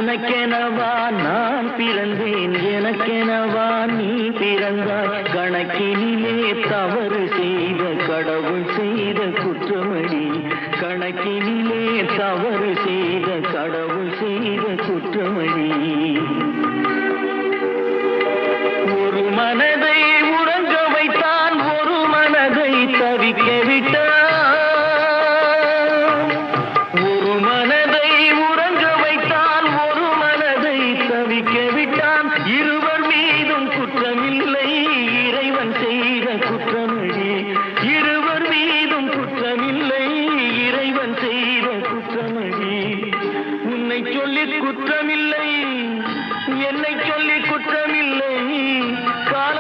உனக்கெனவா நான் பிறந்தேன், எனக்கெனவா நீ பிறந்தாய். கணக்கினிலே தவறு செய்த கடவுள் செய்த குற்றமடி, கணக்கினிலே தவறு செய்த கடவுள் செய்த குற்றமடி. ஒரு மனதை உறங்க வைத்தான், ஒரு மனதை தவிக்க விட்டான். ஒரு மனதை உறங்க வைத்தான், ஒரு மனதை தவிக்க விட்டான். இருவர் மீதும் குற்றமில்லை, இறைவன் செய்த குற்றமடி. இருவர் மீதும் குற்றமில்லை, இறைவன் செய்த குற்றமடி. உன்னை சொல்லி குற்றமில்லை, என்னை சொல்லி குற்றமில்லை. கால